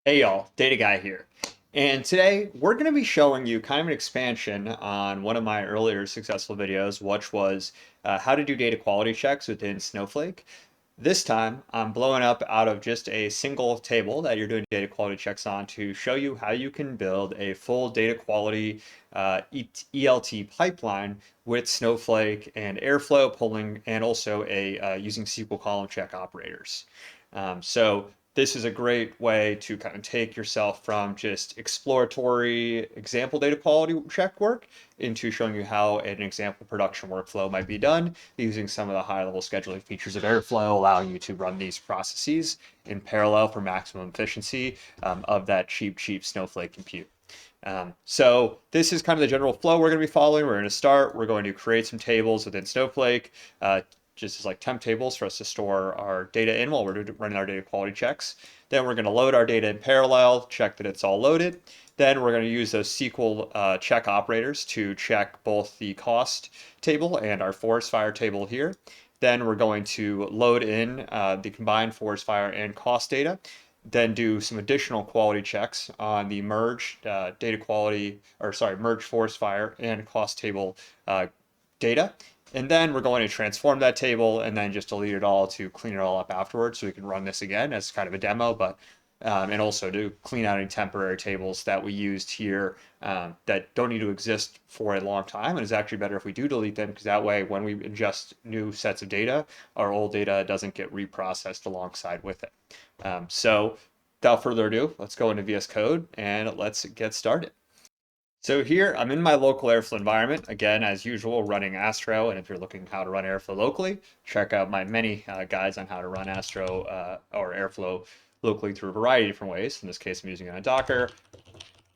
Hey y'all, Data Guy here. And today we're going to be showing you kind of an expansion on one of my earlier successful videos, which was how to do data quality checks within Snowflake. This time I'm blowing up out of just a single table that you're doing data quality checks on to show you how you can build a full data quality ELT pipeline with Snowflake and Airflow pulling and also using SQL column check operators. So this is a great way to kind of take yourself from just exploratory example data quality check work into showing you how an example production workflow might be done using some of the high level scheduling features of Airflow, allowing you to run these processes in parallel for maximum efficiency of that cheap Snowflake compute. So this is kind of the general flow we're going to be following. We're going to start, we're going to create some tables within Snowflake, just as like temp tables for us to store our data in while we're running our data quality checks. Then we're going to load our data in parallel, check that it's all loaded. Then we're going to use those SQL check operators to check both the cost table and our forest fire table here. Then we're going to load in the combined forest fire and cost data, then do some additional quality checks on the merge data quality, or sorry, merge forest fire and cost table data. And then we're going to transform that table and then just delete it all to clean it all up afterwards so we can run this again as kind of a demo, but and also to clean out any temporary tables that we used here that don't need to exist for a long time. And it's actually better if we do delete them because that way when we ingest new sets of data, our old data doesn't get reprocessed alongside with it. So without further ado, let's go into VS Code and let's get started. So here I'm in my local Airflow environment, again, as usual, running Astro. And if you're looking how to run Airflow locally, check out my many guides on how to run Astro or Airflow locally through a variety of different ways. In this case, I'm using it on Docker.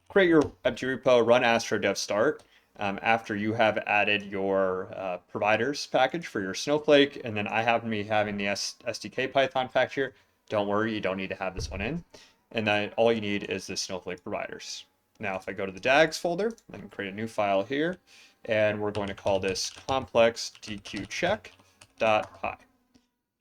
Create your empty repo, run Astro dev start. After you have added your providers package for your Snowflake, and then I happen to be having the SDK Python package here. Don't worry, you don't need to have this one in. And then all you need is the Snowflake providers. Now, if I go to the DAGs folder, I can create a new file here, and we're going to call this complexdqcheck.py.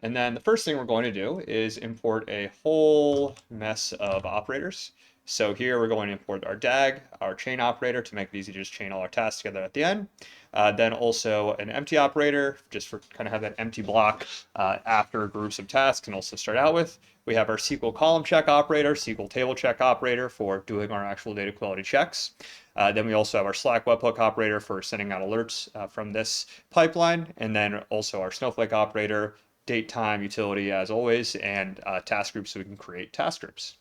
And then the first thing we're going to do is import a whole mess of operators. So here we're going to import our DAG, our chain operator, to make it easy to just chain all our tasks together at the end. Then also an empty operator, just for kind of have that empty block after groups of tasks and also start out with. We have our SQL column check operator, SQL table check operator for doing our actual data quality checks. Then we also have our Slack webhook operator for sending out alerts from this pipeline. And then also our Snowflake operator, date time utility as always, and task groups so we can create task groups.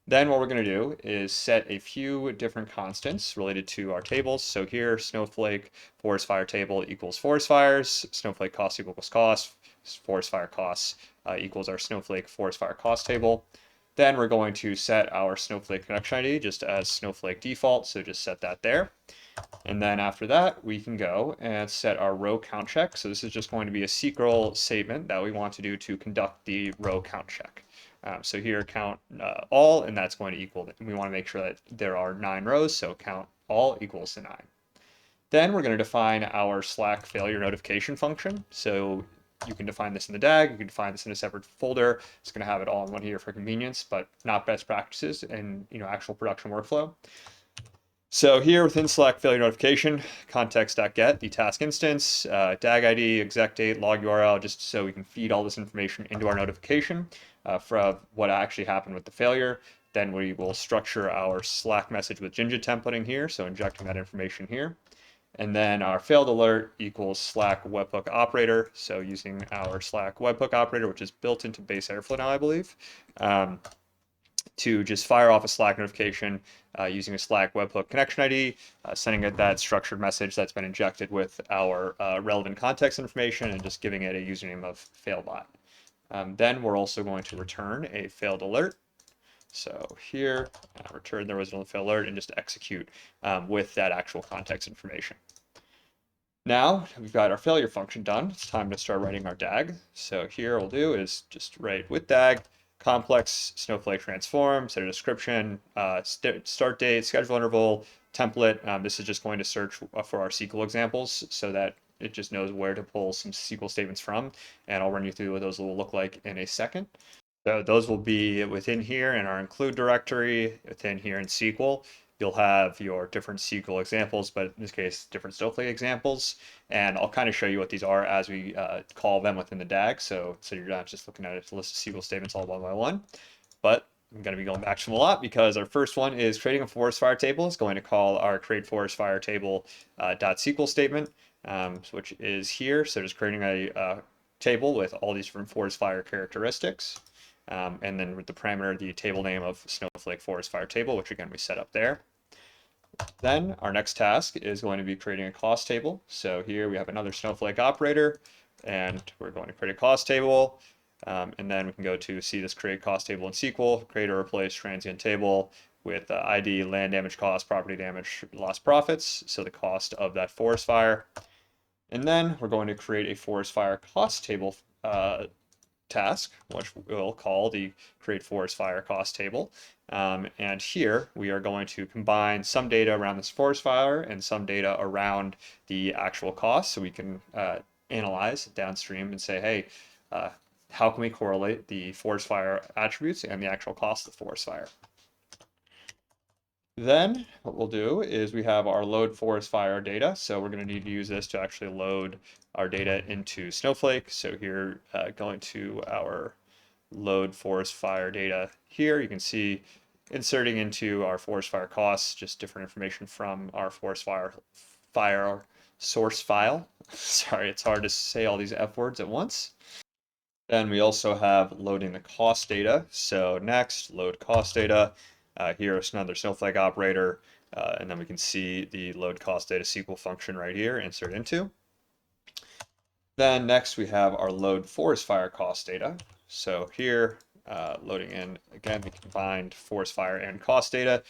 Then what we're going to do is set a few different constants related to our tables. So here, Snowflake forest fire table equals forest fires, Snowflake cost equals cost, forest fire costs equals our Snowflake forest fire cost table. Then we're going to set our Snowflake connection ID just as Snowflake default, so just set that there. And then after that, we can go and set our row count check. So this is just going to be a SQL statement that we want to do to conduct the row count check. So here count all, and that's going to equal, we want to make sure that there are 9 rows, so count all equals to 9. Then we're going to define our Slack failure notification function. So you can define this in the DAG, you can define this in a separate folder. It's going to have it all in one here for convenience, but not best practices in actual production workflow. So here within Slack failure notification, context.get, the task instance, DAG ID, exec date, log URL, just so we can feed all this information into our notification for what actually happened with the failure. Then we will structure our Slack message with Jinja templating here, so injecting that information here. And then our failed alert equals Slack webhook operator. So using our Slack webhook operator, which is built into base Airflow now, I believe, to just fire off a Slack notification using a Slack webhook connection ID, sending it that structured message that's been injected with our relevant context information and just giving it a username of failbot. Then we're also going to return a failed alert. So here, return there was no failed alert and just execute with that actual context information. Now we've got our failure function done. It's time to start writing our DAG. So here we'll do is just write with DAG complex Snowflake transform, set a description, start date, schedule interval, template. This is just going to search for our SQL examples so that it just knows where to pull some SQL statements from. And I'll run you through what those will look like in a second. So those will be within here in our include directory, within here in SQL. You'll have your different SQL examples, but in this case, different Snowflake examples. And I'll kind of show you what these are as we call them within the DAG. So you're not just looking at a list of SQL statements all one by one. But I'm going to be going back to them a lot because our first one is creating a forest fire table. It's going to call our create forest fire table .SQL statement, which is here. So just creating a table with all these different forest fire characteristics. And then with the parameter, the table name of Snowflake Forest Fire Table, which again we set up there. Then our next task is going to be creating a cost table. So here we have another Snowflake operator, and we're going to create a cost table. And then we can go to see this create cost table in SQL, create or replace transient table with ID, land damage cost, property damage, lost profits. So the cost of that forest fire. And then we're going to create a forest fire cost table task, which we'll call the create forest fire cost table. And here we are going to combine some data around this forest fire and some data around the actual cost, so we can analyze downstream and say, hey, how can we correlate the forest fire attributes and the actual cost of the forest fire? Then what we'll do is we have our load forest fire data. So we're going to need to use this to actually load our data into Snowflake. So here, going to our load forest fire data here, you can see inserting into our forest fire costs, just different information from our forest fire source file. Sorry, it's hard to say all these F words at once. Then we also have loading the cost data. So next, load cost data. Here's another Snowflake operator, and then we can see the load cost data SQL function right here, insert into. Then next we have our load forest fire cost data. So here, loading in, again, the combined forest fire and cost data,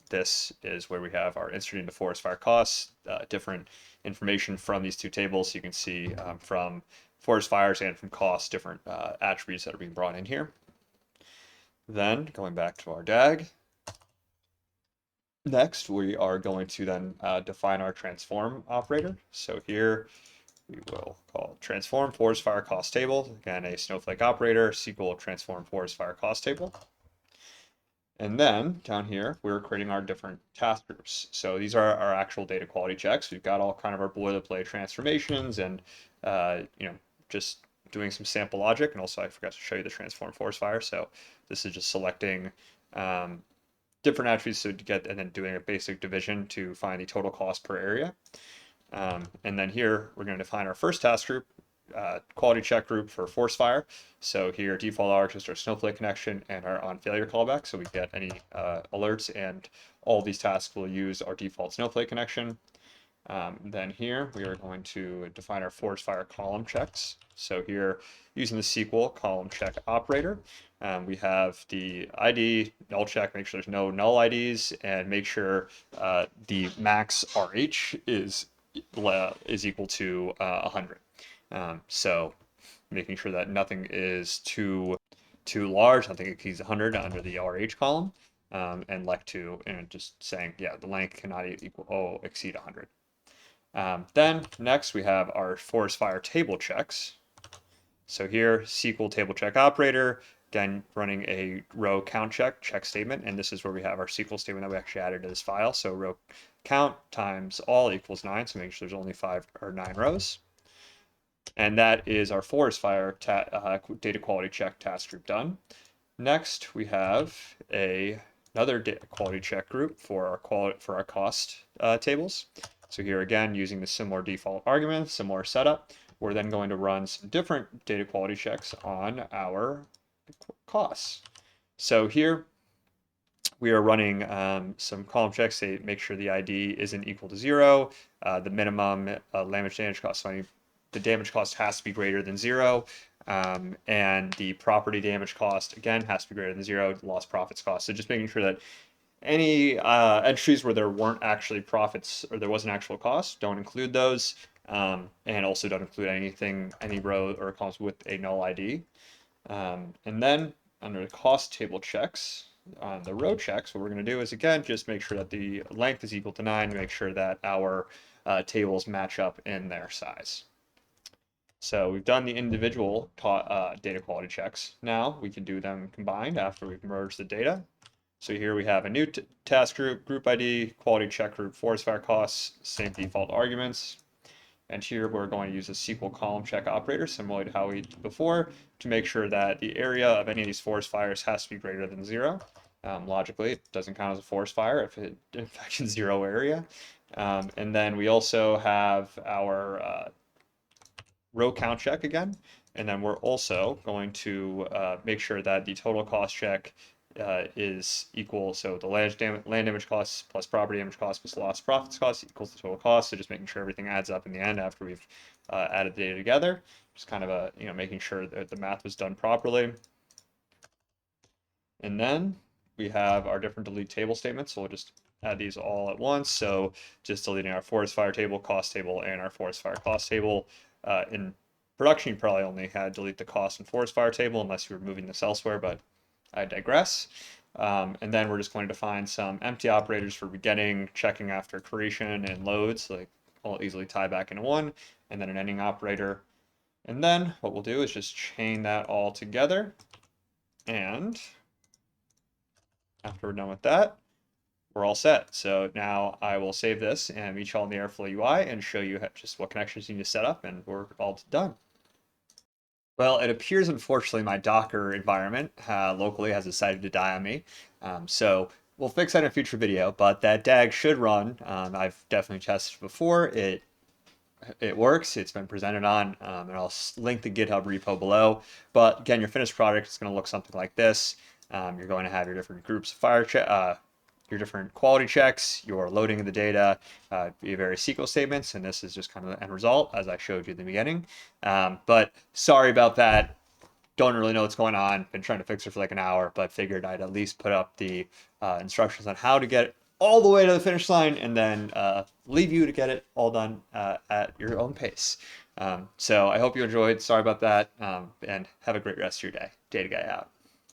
this is where we have our insert into forest fire costs, different information from these two tables. You can see from forest fires and from costs, different attributes that are being brought in here. Then going back to our DAG, next we are going to then define our transform operator. So here we will call transform forest fire cost table, again a Snowflake operator, SQL transform forest fire cost table. And then down here, we're creating our different task groups. So these are our actual data quality checks. We've got all kind of our boilerplate transformations and, just doing some sample logic. And also I forgot to show you the transform forest fire. So this is just selecting different attributes to get, and then doing a basic division to find the total cost per area. And then here, we're going to define our first task group, quality check group for forest fire. So here, default are just our Snowflake connection and our on failure callback. So we get any alerts, and all these tasks will use our default Snowflake connection. Then here, we are going to define our forest fire column checks. So here, using the SQL column check operator, we have the ID, null check, make sure there's no null IDs, and make sure the max RH is equal to 100. So making sure that nothing is too large, nothing exceeds 100 under the RH column, and lect2, and just saying, yeah, the length cannot exceed 100. Then next we have our forest fire table checks. So here, SQL table check operator, again, running a row count check statement. And this is where we have our SQL statement that we actually added to this file. So row count times all equals 9. So make sure there's only 5 or 9 rows. And that is our forest fire data quality check task group done. Next, we have another data quality check group for our cost tables. So here again, using the similar default argument, similar setup, we're then going to run some different data quality checks on our costs. So here we are running some column checks to make sure the ID isn't equal to 0. The minimum damage cost, so the damage cost has to be greater than 0. And the property damage cost, again, has to be greater than 0, the lost profits cost. So just making sure that any entries where there weren't actually profits or there was an actual cost, don't include those. And also don't include any row or columns with a null ID. And then under the cost table checks, on the row checks, what we're going to do is, again, just make sure that the length is equal to 9 to make sure that our tables match up in their size. So we've done the individual data quality checks. Now we can do them combined after we've merged the data. So here we have a new task group, group ID, quality check group, forest fire costs, same default arguments. And here we're going to use a SQL column check operator, similar to how we did before, to make sure that the area of any of these forest fires has to be greater than 0. Logically, it doesn't count as a forest fire if it affects 0 area. And then we also have our row count check again. And then we're also going to make sure that the total cost check is equal. So the land damage costs plus property damage costs plus lost profits costs equals the total cost. So just making sure everything adds up in the end after we've added the data together. Just kind of making sure that the math was done properly. And then we have our different delete table statements. So we'll just add these all at once. So just deleting our forest fire table, cost table, and our forest fire cost table. In production, you probably only had delete the cost and forest fire table unless you were moving this elsewhere, but I digress. And then we're just going to define some empty operators for beginning, checking after creation, and loads, like all easily tie back into one, and then an ending operator. And then what we'll do is just chain that all together. And after we're done with that, we're all set. So now I will save this and meet you all in the Airflow UI and show you just what connections you need to set up, and we're all done. Well, it appears unfortunately my Docker environment locally has decided to die on me. So we'll fix that in a future video, but that DAG should run. I've definitely tested before. It works. It's been presented on, and I'll link the GitHub repo below. But again, your finished product is going to look something like this. You're going to have your different groups of your different quality checks, your loading of the data, your various SQL statements, and this is just kind of the end result as I showed you in the beginning. But sorry about that. Don't really know what's going on. Been trying to fix it for like an hour, but figured I'd at least put up the instructions on how to get it all the way to the finish line and then leave you to get it all done at your own pace. So I hope you enjoyed. Sorry about that, and have a great rest of your day. Data Guy out.